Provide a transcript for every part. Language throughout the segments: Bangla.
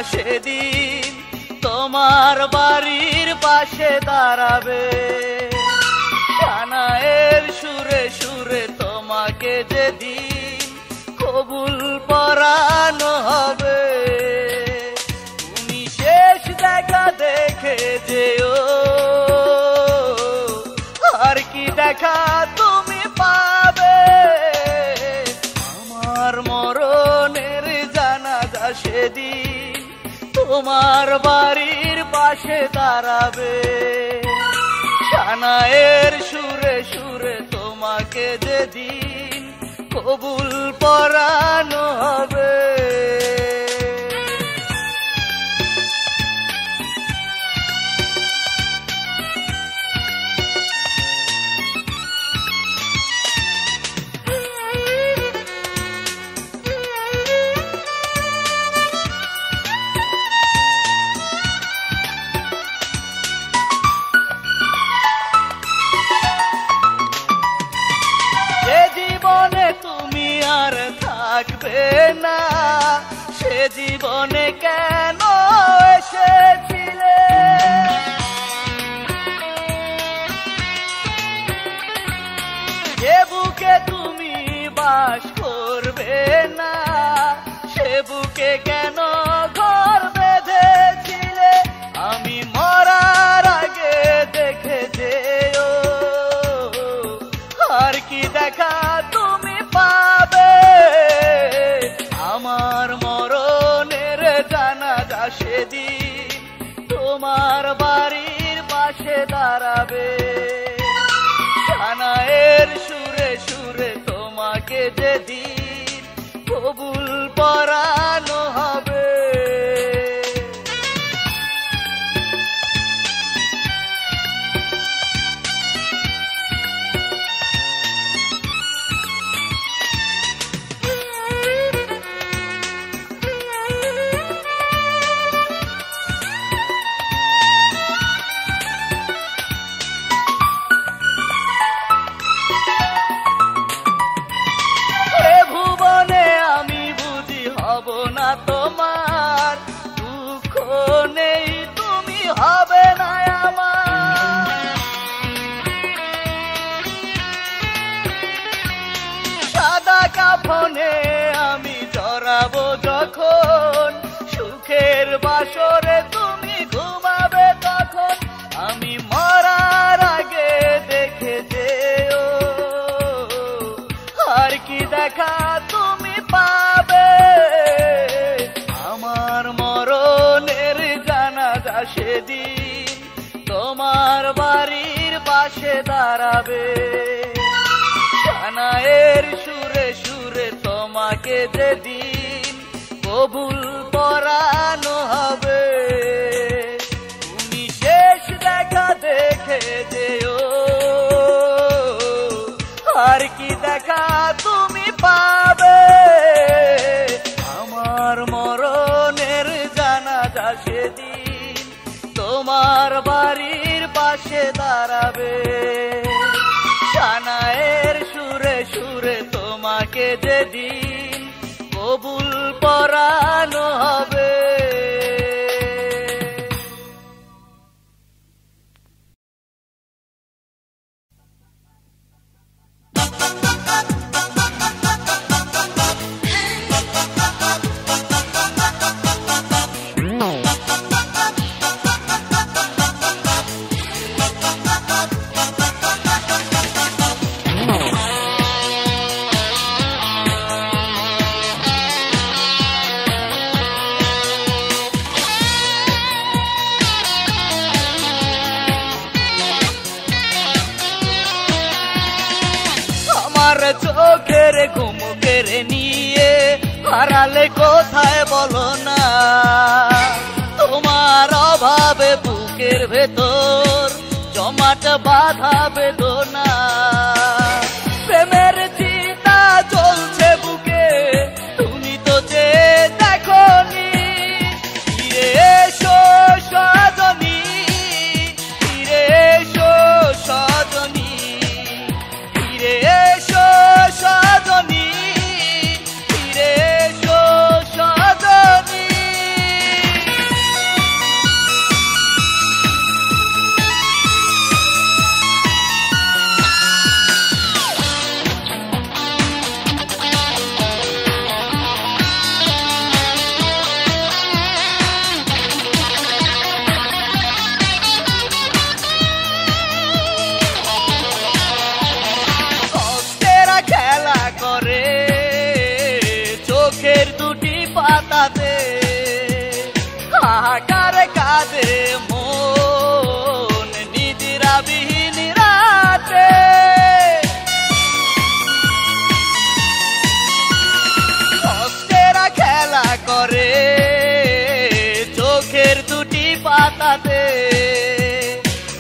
সেদিন তোমার বাড়ির পাশে দাঁড়াবে কানায়ের সুরে সুরে তোমাকে যেদিন কবুল পরানো হবে তুমি শেষ দেখা দেখে যেও আর কি দেখা তুমি পাবে আমার মরণের জানাজা সেদিন তোমার বাড়ির পাশে দাঁড়াবে কানায়ের সুরে সুরে তোমাকে যেদিন কবুল পরানো হবে থাকবে না সে জীবনে কেন এসেছিলে যে বুকে তুমি বাস করবে না সে বুকে কেন ঘর বেঁধেছিলে আমি মরার আগে দেখে যেও আর কি দেখা তুমি পাবে আমার মরণের জানাজা সেদিন তোমার বাড়ির পাশে দাঁড়াবে কানায়ের সুরে সুরে তোমাকে যেদিন কবুল পরানো হবে তোমার দুঃখ নেই তুমি হবে না আমার সাদা কাফনে আমি জড়াবো যখন সুখের বাসরে তুমি ঘুমাবে তখন আমি মরার আগে দেখে যেও আর কি দেখা তুমি পাবে আমার মরণের জানাজা সেদিন তোমার বাড়ির পাশে দাঁড়াবে কানায়ের সুরে সুরে তোমাকে যেদিন কবুল পরানো হবে তুমি শেষ দেখা দেখে যেও আর কি দেখা তুমি পাবে আমার মরণের জানাজা সেদিন তোমার বাড়ির পাশে দাঁড়াবে কানায়ের সুরে সুরে তোমাকে যেদিন কবুল পরানো হবে চোখের ঘুম কেড়ে নিয়ে হারালে কোথায় বলো না তোমার অভাবে বুকের ভেতর জমাট বাঁধা বেদনা প্রেমের চিন্তা চলছে বুকে তুমি তো যে দেখোনি ফিরে এসো সজনী ফিরে এসো সজনী ফিরে এসো সজনী ফিরে এসো সজনী রাতে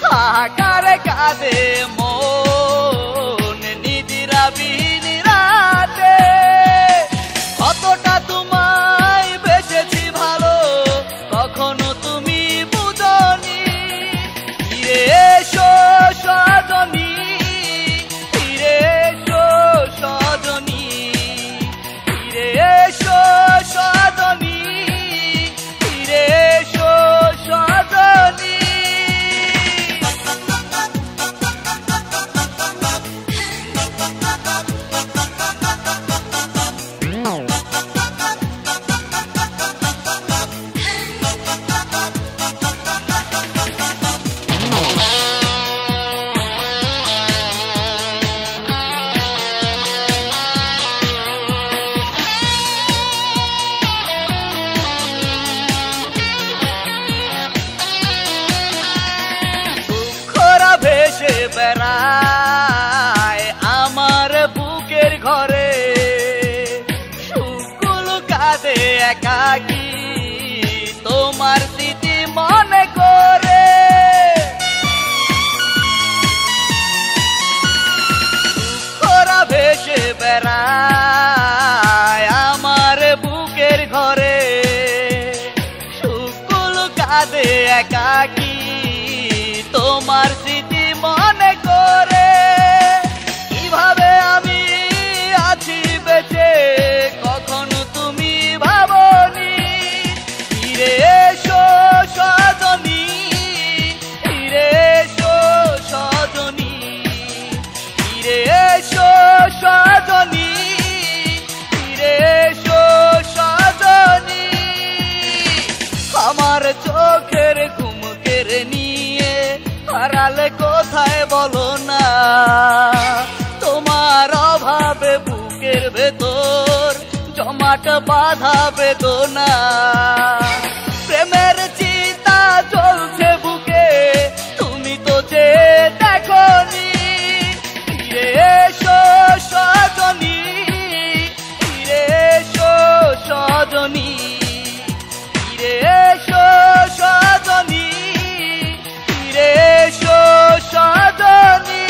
হাহাকারে কাঁদে মন নিদিরাবিহীন রাতে কতটা তোমায় বেসেছি ভালো কখনো তুমি বুঝনি ফিরে এসো সজনী ফিরে এসো সজনী ফিরে এসো সজনী ফিরে এসো সজনী দুঃখরা ভেসে বেড়ায় আমার বুকের ঘরে সুখগুলো কাঁদে একাকী তোমার স্মৃতি মনে করে দুঃখরা ভেসে বেড়ায় আমার বুকের ঘরে সুখগুলো কাঁদে একাকী তোমার স্মৃতি মনে করে কিভাবে আমি আছি বেঁচে কখনো তুমি ভাবনি ফিরে এসো সজনী ফিরে এসো সজনী ফিরে এসো সজনী ফিরে এসো সজনী আমার চোখের ঘুম কেড়ে নিয়ে হারালে কোথায় বলো না তোমার অভাবে বুকের ভেতর জমাট বাঁধা বেদনা প্রেমের চিতা চলছে বুকে তুমি তো যে দেখোনি ফিরে এসো সজনী ফিরে এসো সজনী ফিরে এসো সজনী ফিরে এসো সজনী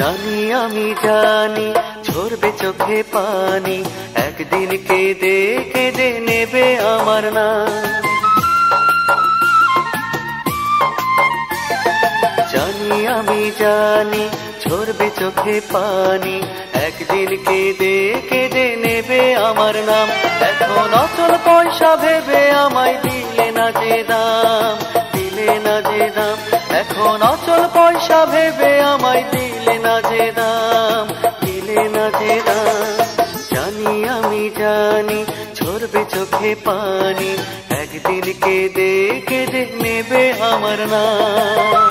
জানি আমি জানি ঝরবে চোখে পানি, একদিন কেঁদে কেঁদে নেবে আমার নাম। জানি আমি জানি ঝরবে চোখে পানি, একদিন কেঁদে কেঁদে নেবে আমার নাম। এখন অচল পয়সা ভেবে আমায় দিলে না যে দাম, দিলে না যে দাম। এখন অচল পয়সা ভেবে আমায় দিলে না যে দাম, দিলে না যে দাম। জানি আমি জানি ঝরবে চোখে পানি, একদিন কেঁদে কেঁদে নেবে আমার নাম।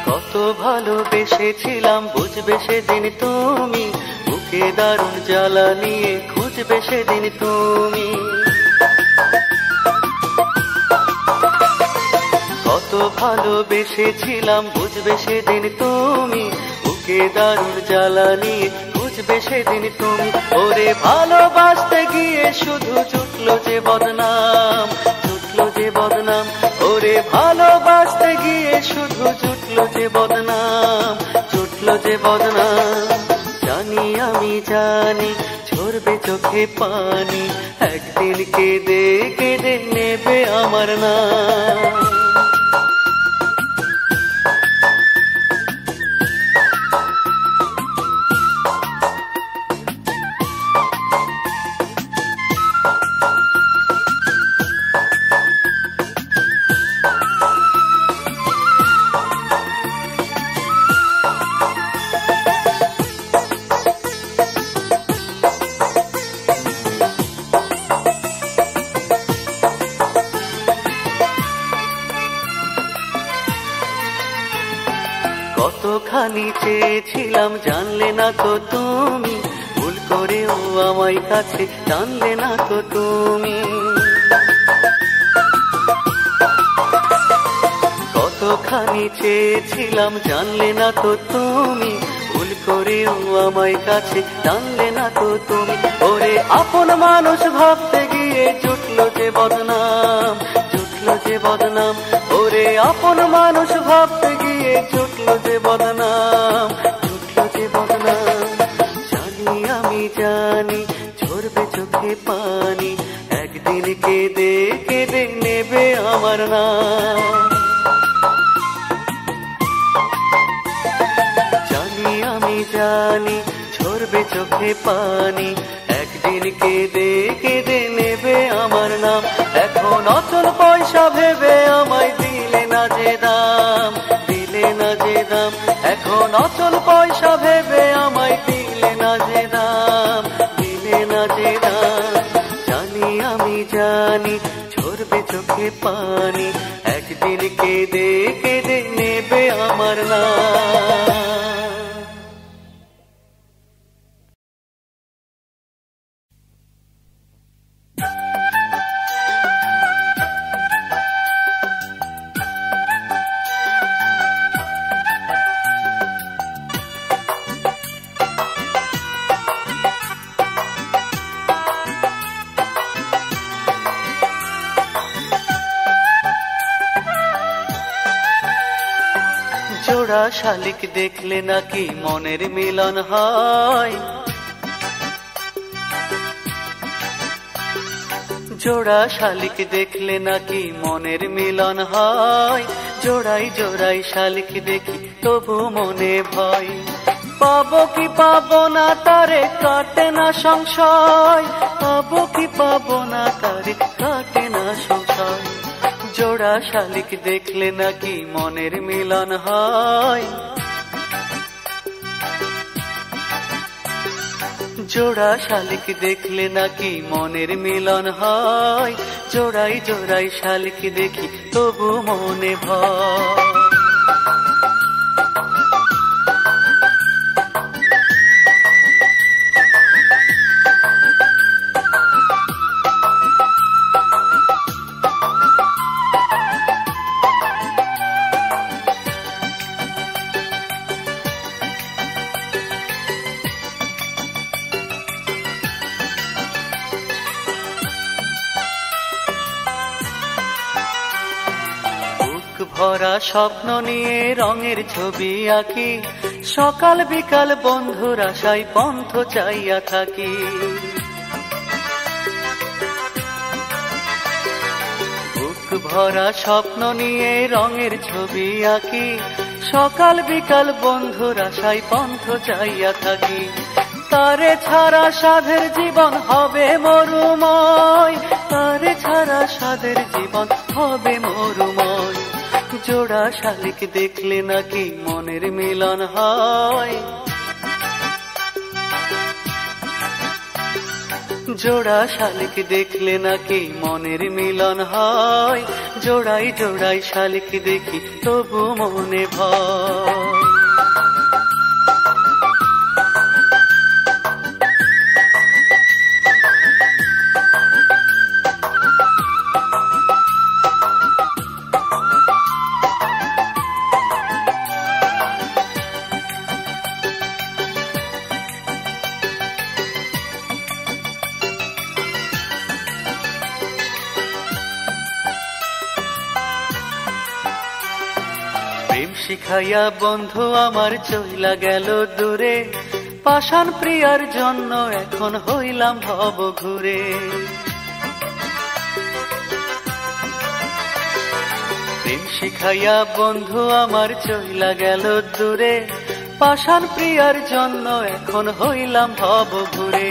কত ভালোবেসেছিলাম বুঝবে সেদিন তুমি, বুকে দারুণ জ্বালা নিয়ে খুঁজবে সেদিন তুমি। কত ভালোবেসেছিলাম বুঝবে সেদিন তুমি, বুকে দারুণ জ্বালা নিয়ে খুঁজবে সেদিন তুমি। ওরে ভালোবাসতে গিয়ে শুধু জুটলো যে বদনাম, জুটলো যে বদনাম। ওরে ভালোবাসতে গিয়ে শুধু জুটলো যে বদনাম, জুটলো যে বদনাম। জানি আমি জানি ঝরবে চোখে পানি, একদিন কেঁদে কেঁদে নেবে আমার নাম। কতখানি চেয়েছিলাম জানলে না তো তুমি, ভুল করেও আমায় কাছে জানলে না তো তুমি। কতখানি চেয়েছিলাম জানলে না তো তুমি, ভুল করেও আমায় কাছে জানলে না তো তুমি। ওরে আপন মানুষ ভাবতে গিয়ে জুটলো যে বদনাম, জুটলো যে বদনাম। ওরে আপন মানুষ ভাবতে গিয়ে জুটলো যে বদনাম, জুটলো যে বদনাম। জানি আমি জানি ঝরবে চোখে পানি, একদিন কেঁদে কেঁদে নেবে আমার নাম। জানি আমি জানি ঝরবে চোখে পানি, একদিন কেঁদে কেঁদে নেবে আমার নাম। এখন অচল পয়সা ভেবে আমায় দিলে না যে দাম, দিলে না যে দাম। এখন অচল পয়সা ভেবে আমায় দিলে না যে দাম, দিলে না যে দাম। জানি আমি জানি ঝরবে চোখে পানি, একদিন কেঁদে কেঁদে নেবে আমার নাম। জোড়া শালিক দেখলে নাকি মনের মিলন হয়, জোড়া শালিক দেখলে নাকি মনের মিলন হয়। জোড়াই জোড়াই শালিক দেখি তবু মনে ভয়, পাবো কি পাবো না তারে কাটে না সংশয়, পাবো কি পাবো না তারে কাটে না সংশয়। জোড়া শালিক দেখলে নাকি মনের মিলন হয়, জোড়া শালিক দেখলে নাকি মনের মিলন হয়। জোড়াই জোড়াই শালিক দেখি তবু মনে ভয়। ভরা স্বপ্ন নিয়ে রঙের ছবি আঁকি, সকাল বিকাল বন্ধুর আশায় পন্থ চাইয়া থাকি। বুক ভরা স্বপ্ন নিয়ে রঙের ছবি আঁকি, সকাল বিকাল বন্ধুর আশায় পন্থ চাইয়া থাকি। তারে ছাড়া সাধের জীবন হবে মরুময়, তারে ছাড়া সাধের জীবন হবে মরুময়। জোড়া শালিক দেখলে নাকি মনের মিলন হয়, জোড়া শালিক দেখলে নাকি মনের মিলন হয়। জোড়াই জোড়াই শালিক দেখি তবু মনে ভয়। প্রেম শিখাইয়া বন্ধু আমার চইলা গেল দূরে, পাষাণ প্রিয়ার জন্য এখন হইলাম ভব ঘুরে। প্রেম শিখাইয়া বন্ধু আমার চইলা গেল দূরে, পাষাণ প্রিয়ার জন্য এখন হইলাম ভব ঘুরে।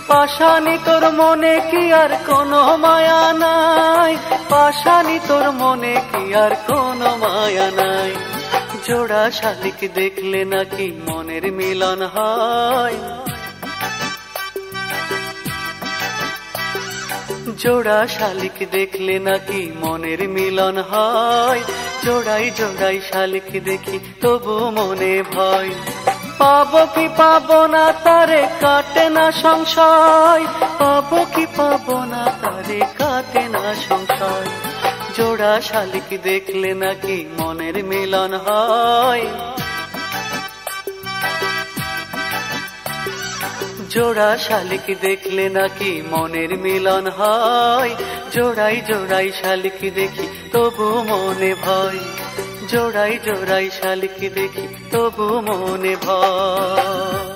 পাষাণী তোর মনে কি আর কোনো মায়া নাই, পাষাণী তোর মনে কি আর কোনো মায়া নাই। জোড়া শালিক দেখলে নাকি মনের মিলন হয়, জোড়া শালিক দেখলে নাকি মনের মিলন হয়। জোড়াই জোড়াই শালিক দেখি তবু মনে ভয়। পাবো কি পাবো না তারে কাটে না সংশয়, পাবো কি পাবো না তারে কাটে না সংশয়। জোড়া শালিক দেখলে নাকি মনের মিলন হয়, জোড়া শালিক দেখলে নাকি মনের মিলন হয়। জোড়াই জোড়াই শালিক দেখি তবু মনে ভয়, জোড়াই জোড়াই শালিক দেখি তবু মনে ভয়।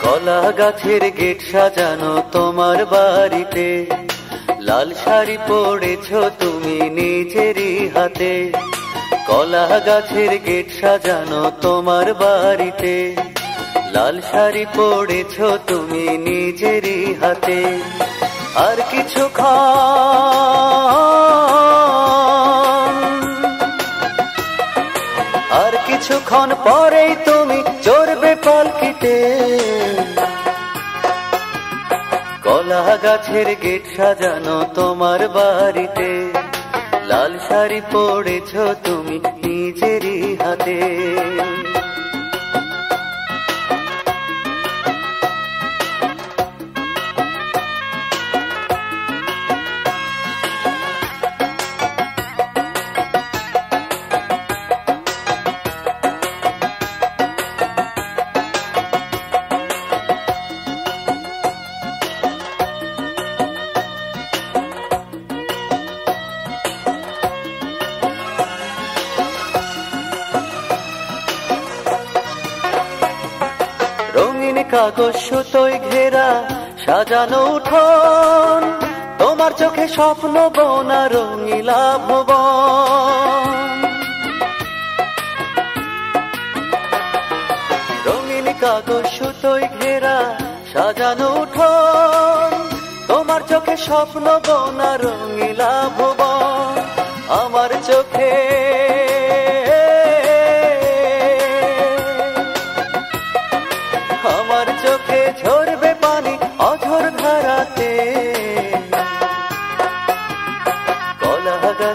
কলা গাছের গেট সাজানো তোমার বাড়িতে, লাল শাড়ি পরেছ তুমি নিজেরই হাতে। কলা গাছের গেট সাজানো তোমার বাড়িতে, লাল শাড়ি পরেছ তুমি নিজেরই হাতে। আর কিছুক্ষণ পরেই তুমি চড়বে পালকিতে। কলা গাছের গেট সাজানো তোমার বাড়িতে, লাল শাড়ি পরেছ তুমি নিজেরই হাতে। কাগজ সুতোয় ঘেরা সাজানো উঠোন, তোমার চোখে স্বপ্ন বোনা রঙিলা ভুবন। রঙিন কাগজ সুতোয় ঘেরা সাজানো উঠোন, তোমার চোখে স্বপ্ন বোনা রঙিলা ভুবন। আমার চোখে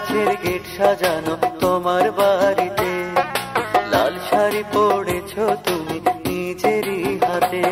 গাছের গেট সাজানো তোমার বাড়িতে, লাল শাড়ি পরেছ তুমি নিজেরই হাতে।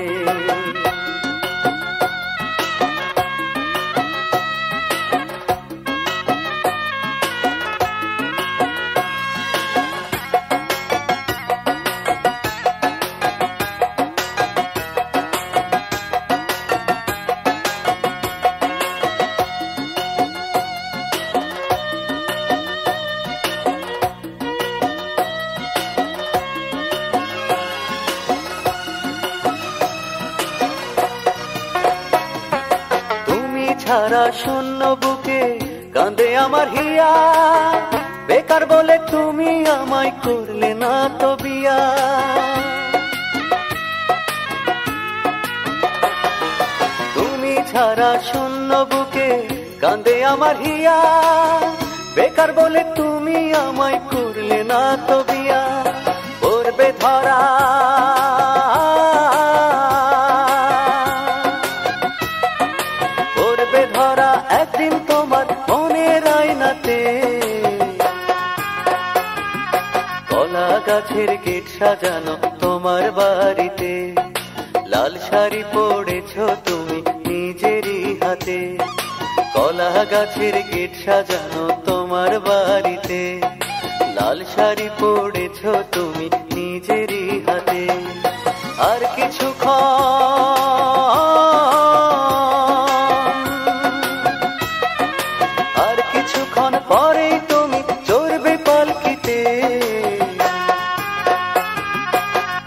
সারা শূন্য বুকে কাঁদে আমার হিয়া, বেকার বলে তুমি আমায় করলে না তো বিয়া। তুমি ছাড়া শূন্য বুকে কাঁদে আমার হিয়া, বেকার বলে তুমি আমায় করলে না তো বিয়া। পড়বে ধরা একদিন তোমার মনের আয়নাতে, কলা গাছের গেট সাজানো তোমার বাড়িতে, লাল শাড়ি পরেছ তুমি নিজেরই হাতে। কলা গাছের গেট সাজানো তোমার বাড়িতে, লাল শাড়ি পরেছ তুমি নিজেরই হাতে। আর কিছুক্ষণ পরেই তুমি চড়বে পালকিতে,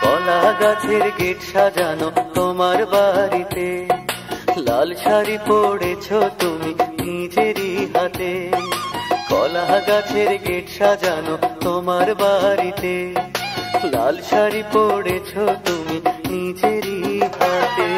কলা গাছের গেট সাজানো তোমার বাড়িতে, লাল শাড়ি পরেছ তুমি নিজেরই হাতে। কলা গাছের গেট সাজানো তোমার বাড়িতে, লাল শাড়ি পরেছ তুমি নিজেরই হাতে।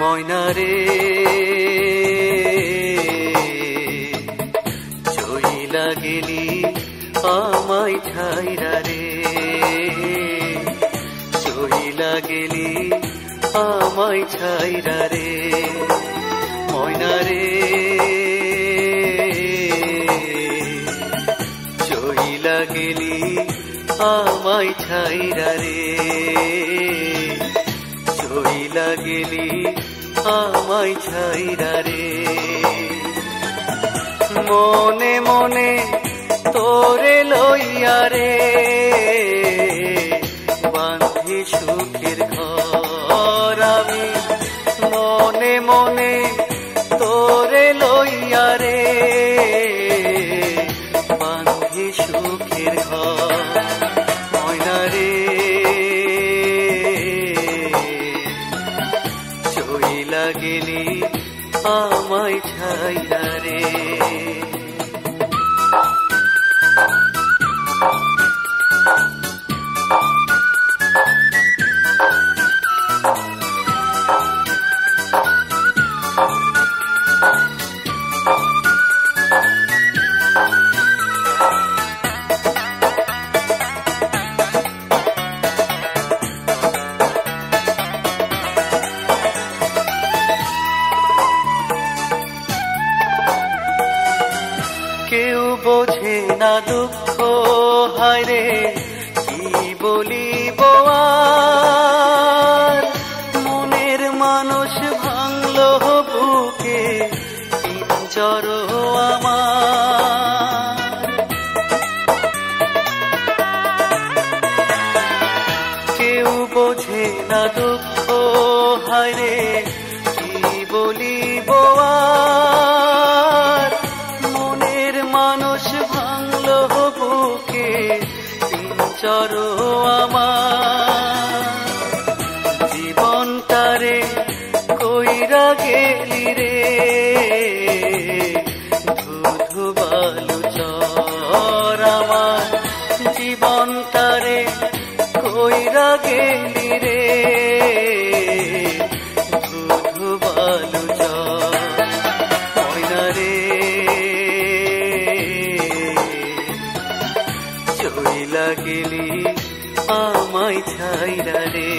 ময়নারে চইলা গেলি আমায় ছাইরা রে, চইলা গেলি আমায় ছাইরা রে। ময়নারে চইলা গেলি আমায় ছাইরা রে, চইলা গেলি আমায় ছাইরা রে। মনে মনে তোরে লইয়া রে বাঁধি সুখের ঘর আমি, মনে মনে তোরে লইয়া রে বাঁধি সুখের ঘর। ময়নারে চইলা গেলি আমায় ছাইরা রে। কেউ বোঝে না দুঃখ হায় রে কি বলিব আর, মনের মানুষ ভাঙলো বুকে পিঞ্জর আমার। কেউ বোঝে না দুঃখ হায় রে কি বলিব আর, মনের মানুষ ভাঙলো বুকে পিঞ্জর আমার। জীবনটারে কইরা গেলি রে ধুধু বালু চর আমার, কইরা গেলি রে ধুধু বালু ময়না রে চইলা গেলি আমায় ছাইরা রে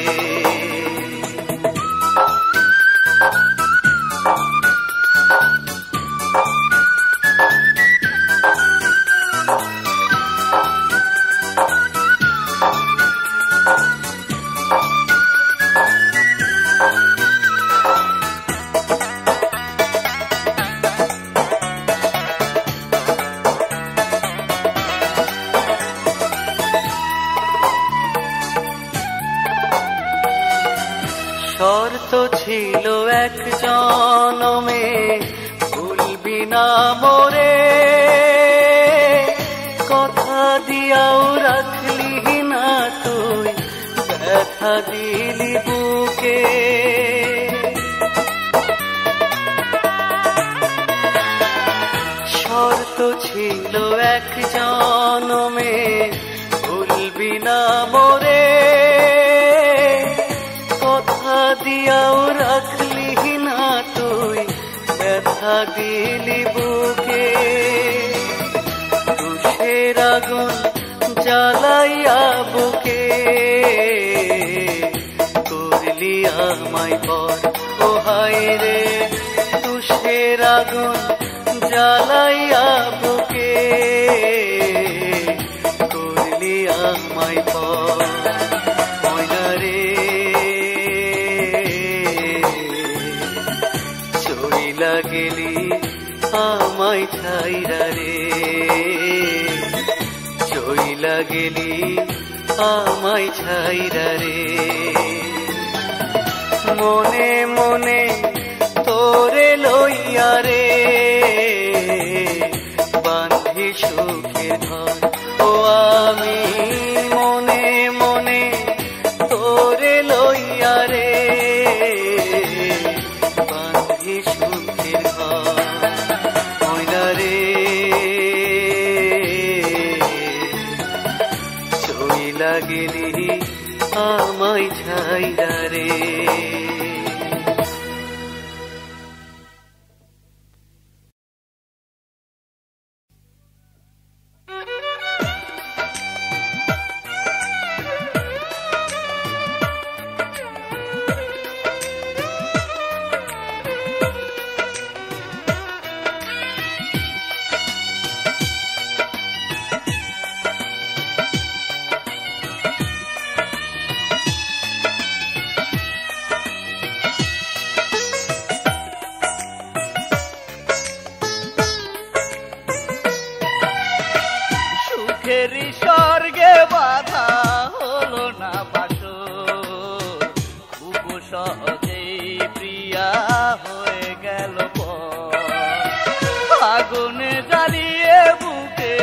শর্ত ছিল এক জনমে ভুলবি না মোরে কথা দিয়াও রাখলি না তুই ব্যথা দিলি বুকে শর্ত ছিল এক জনমে ভুলবি না মোরে কথা দিয়াও রাখলি না তুই ব্যথা দিলি বুকে তুষের আগুন জ্বালাইয়া বুকে করলি আমায় পর ও হায় রে তুষের আগুন জ্বালাইয়া বুকে করলি আমায় পর ময়না রে চইলা গেলি আমায় ছাইরা রে চইলা গেলি আমায় ছাইরা রে মনে মনে তোরে লইয়া রে বান্ধি সুখের ঘর ও আমি মনে মনে তোরে লইয়া রে বান্ধি সুখের ঘর ময়না রে চইলা গেলি আমায় ছাইরা রে স্বর্গে বাধা হলো না বাসর উপসহজেই প্রিয়া হয়ে গেল আগুনে জ্বালিয়ে বুকে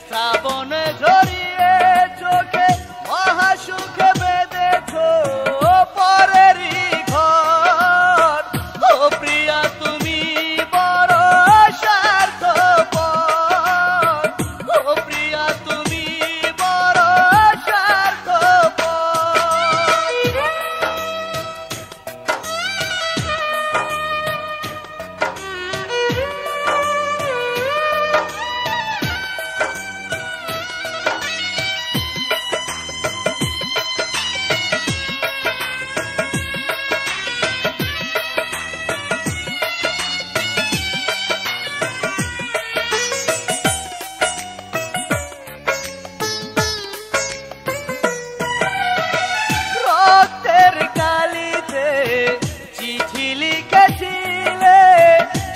শ্রাবণ ঝরিয়ে চোখে মহাসুখে বেঁধেছ পরেরই ঘর ও প্রিয়া তুমি বড় স্বার্থপর ও প্রিয়া তুমি বড় স্বার্থপর রক্তের কালিতে চিঠি লিখেছিলে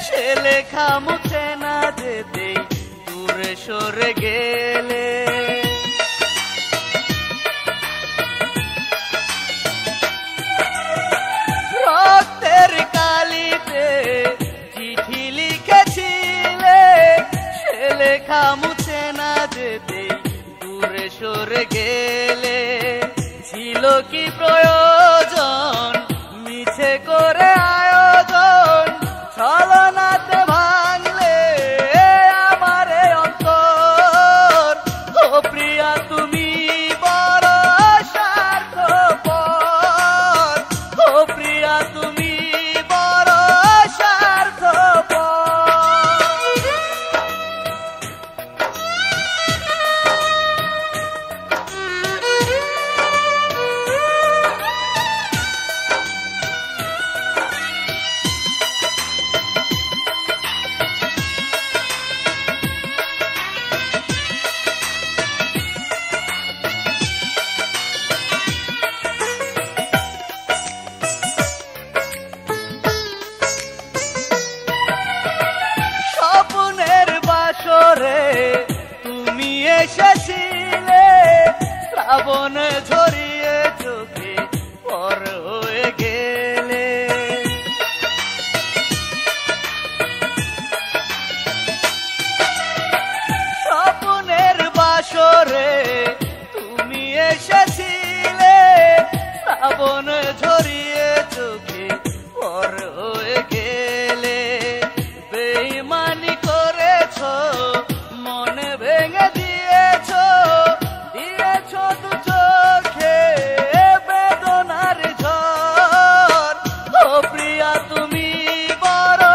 সে লেখা মুছে না যেতেই দূরে সরে গেলে রক্তের কালিতে চিঠি লিখেছিলে সে লেখা মুছে না যেতেই দূরে সরে গেলে ছিল কি প্রয়োজন মিছে করে আয়োজন ছলনাতে ভাঙলে আমারে অন্তর ও প্রিয়া তুমি বড় স্বার্থপর শ্রাবণ ঝরিয়ে চোখে পর হয়ে গেলে। স্বপ্নের বাসরে তুমি এসেছিলে, শ্রাবণ ঝরিয়ে চোখে পর হয়ে গেলে। বেঈমানি করেছ, মনে ভেঙে দিয়েছ, দিয়েছ দু চোখে বেদনার ঝড়। ও প্রিয়া তুমি বড়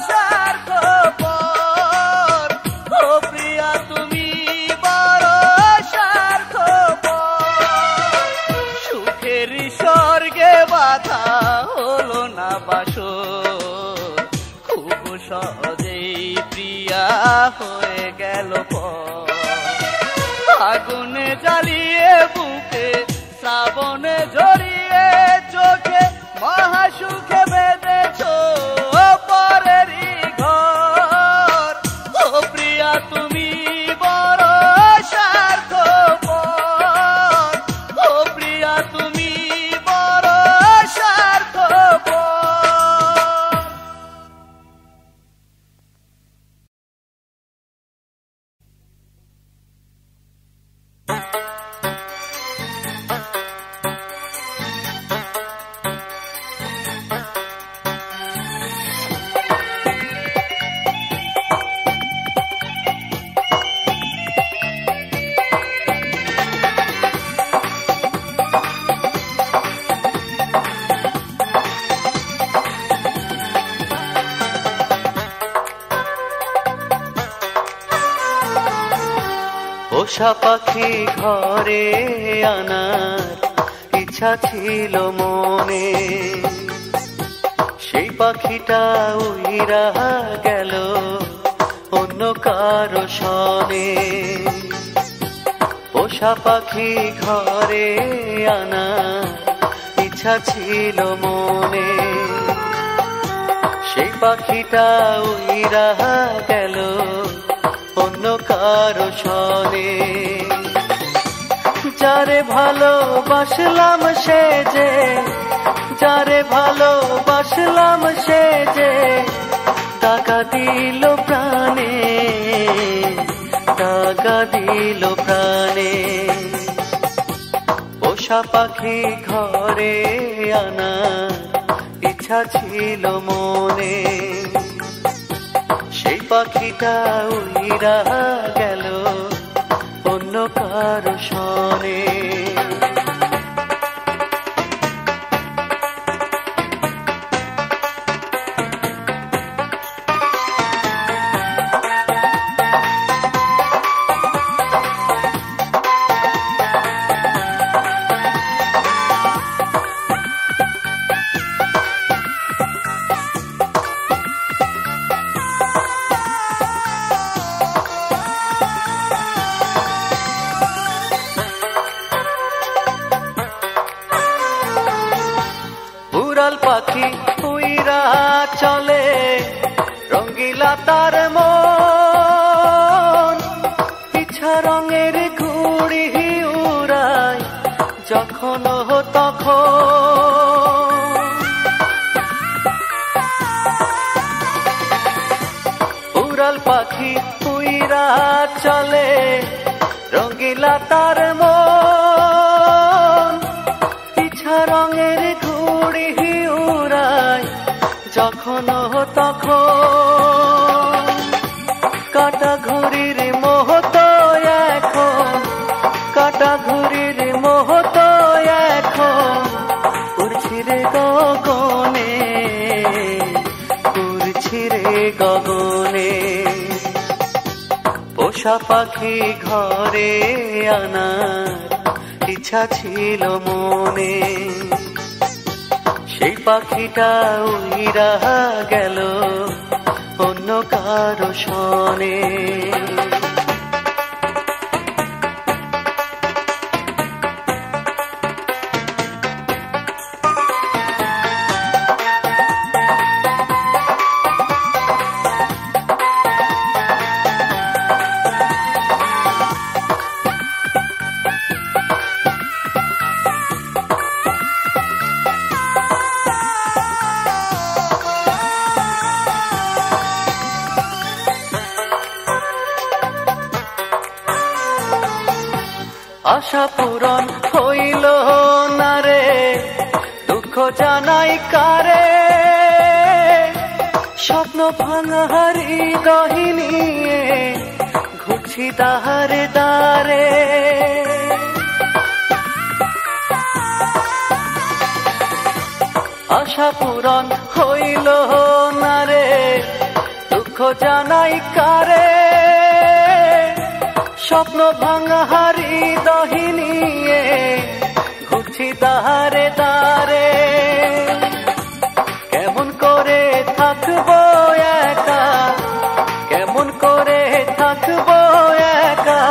স্বার্থপর, ও প্রিয়া তুমি বড় স্বার্থপর। সুখের স্বর্গে বাধা হলো না বাসর, খুব সহজেই প্রিয়া হয়ে গেল পর। আগুনে জ্বালিয়ে বুকে, শ্রাবণে ঝরিয়ে চোখে, মহাসুখে বেঁধেছ পরেরই ঘর। ও প্রিয়া তুমি বড় স্বার্থপর, ও প্রিয়া তুমি বড় স্বার্থপর। পোষা পাখি ঘরে আনার ইচ্ছা ছিল মনে, সেই পাখিটা উইরা গেল অন্য কারো সনে। পোষা পাখি ঘরে আনার ইচ্ছা ছিল মনে, সেই পাখিটা উইরা গেল অন্য কারো সনে। যারে ভালোবাসলাম সে যে, যারে ভালোবাসলাম সে যে টাকা দিল প্রাণে, টাকা দিল প্রাণে। পোষা পাখি ঘরে আনার ইচ্ছা ছিল মনে, সেই পাখিটা উইরা গেল অন্য কারো সনে। উড়াল পাখি উইরা চলে, রঙ্গিলা তার মন, পিছা রঙের ঘুড়ি উড়ায় যখন তখন। উড়াল পাখি উইরা চলে, রঙ্গিলা তার মন, পিছা রঙের ঘুড়ি উড়ায় যখন তখন। কাটা ঘুড়ির মোহত এখন, কাটা ঘুড়ির মোহত এখন উড়ছি রে গগনে, উড়ছি রে গগনে। পোষা পাখি ঘরে আনার ইচ্ছা ছিল মনে, সেই পাখিটা উইরা গেল অন্য কারো সনে। জানাই কারে স্বপ্ন ভাঙা হৃদয় নিয়ে ঘুরছি দাহারে দারে আশা পূরণ হইল না রে দুঃখ জানাই কারে স্বপ্ন ভাঙা হৃদয় নিয়ে ঘুরছি দাহারে দারে কেমন করে থাকবো একা কেমন করে থাকবো একা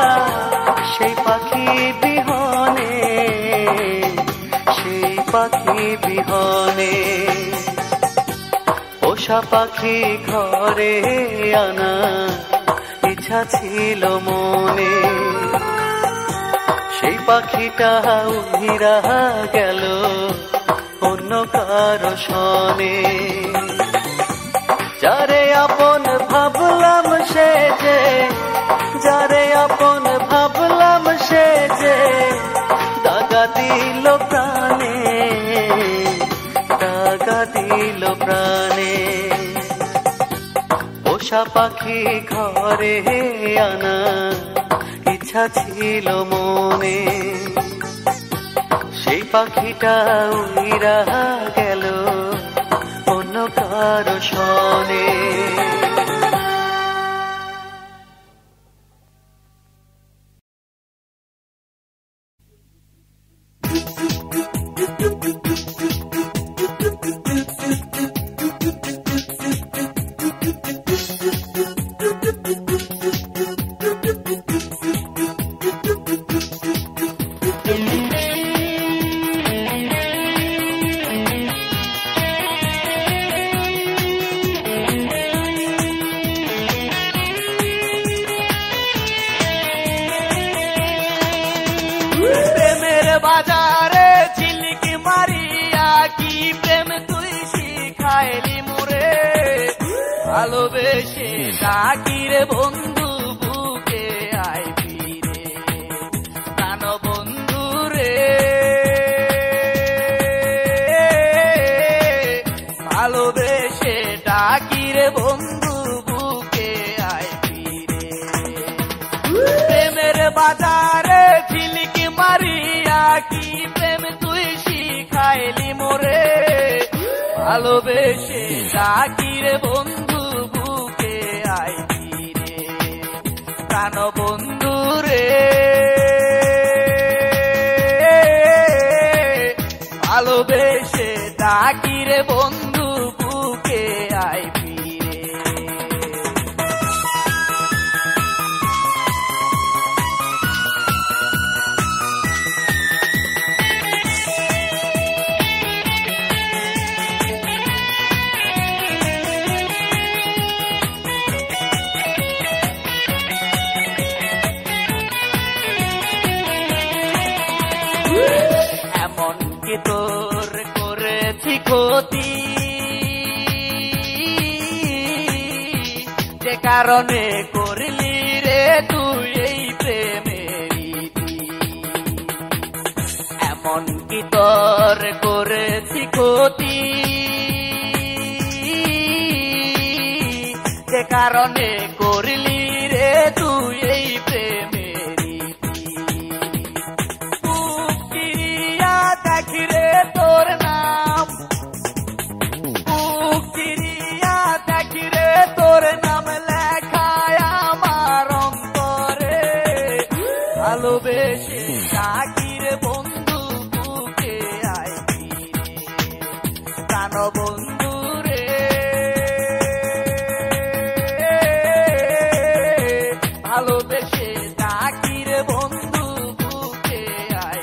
সেই পাখি বিহনে সেই পাখি বিহনে পোষা পাখি ঘরে আনা ইচ্ছা ছিল মনে সেই পাখিটা উড়িয়া গেল অন্য কারো সনে যারে আপন ভাবলাম সে যে যারে আপন ভাবলাম সে যে দাগা দিল প্রাণে দাগা দিল প্রাণে পোষা পাখি ঘরে আনা ইচ্ছা ছিল মনে সেই পাখিটা উড়িয়া গেল অন্য কারো সনে বাজারে ঝিলিকি মারিয়া কি প্রেম তুই শিখাইলি মোরে ভালোবেসে ডাকি রে বন্ধু বুকে আয় ফিরে প্রাণ বন্ধু রে ভালোবেসে ডাকি রে বন্ধু বুকে আয় ফিরে প্রেমের বাজারে ঝিলিকি মারিয়া কি প্রেম তুই শিখাইলি মোরে ভালোবেসে ডাকি রে বন্ধু বুকে আয় ফিরে প্রাণ বন্ধু রে ভালোবেসে ডাকি রে বন্ধু বুকে আয় ফিরে এমনকি তোর করেছি ক্ষতি যে কারণে করলি রে তুই এই প্রেমের এমনকি তোর করেছি ক্ষতি যে কারণে করলি রে তুই এই প্রেমের দেখিরে তোর নাম উকিরিয়া দেখিরে তোর নাম লেখায় আমার অন্তরে ভালোবেসে ডাকিরে বন্ধু বুকে আয় ফিরে প্রাণ বন্ধু রে ভালোবেসে ডাকিরে বন্ধু বুকে আয়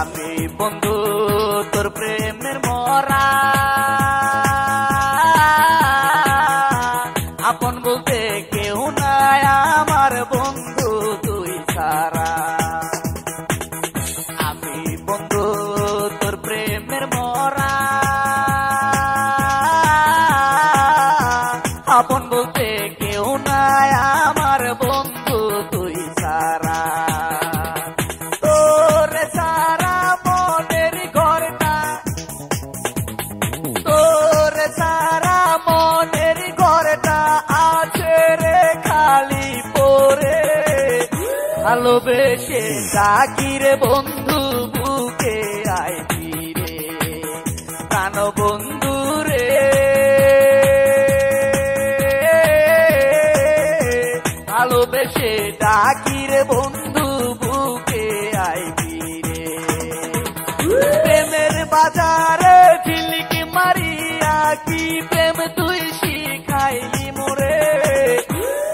আমি বন্ধু তোর প্রেমের মরা আপন বলতে কেউ না আপন বলতে কেউ নাই আমার বন্ধু তুই সারা। তোরে সারা মনের ঘরটা, তোরে সারা মনের ঘরটা আছে রে খালি পরে। ভালোবেসে ডাকি রে বন্ধু বুকে আয় ফিরে, প্রাণ বন্ধু রে। ভালোবেসে ডাকি রে বন্ধু বুকে আয় ফিরে। প্রেমের বাজারে ঝিলিকি মারিয়া কি প্রেম তুই শিখাইলি মোরে।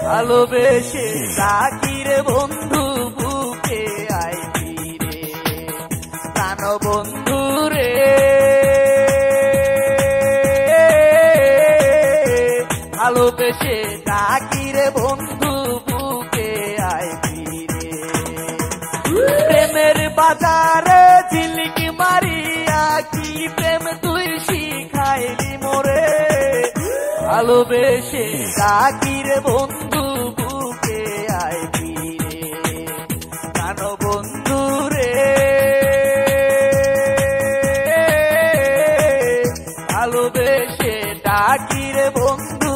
ভালোবেসে ডাকি রে বন্ধু বুকে আয় ফিরে, প্রাণ বন্ধু রে। ভালোবেসে ডাকি রে বন্ধু বুকে আয় ফিরে। প্রেমের বাজারে ঝিলিকি মারিয়া কি প্রেম তুই শিখাইলি মোরে। ভালোবেসে ডাকি রে বন্ধু বুকে আয় ফিরে, প্রাণ বন্ধু রে। ভালোবেসে ডাকি রে বন্ধু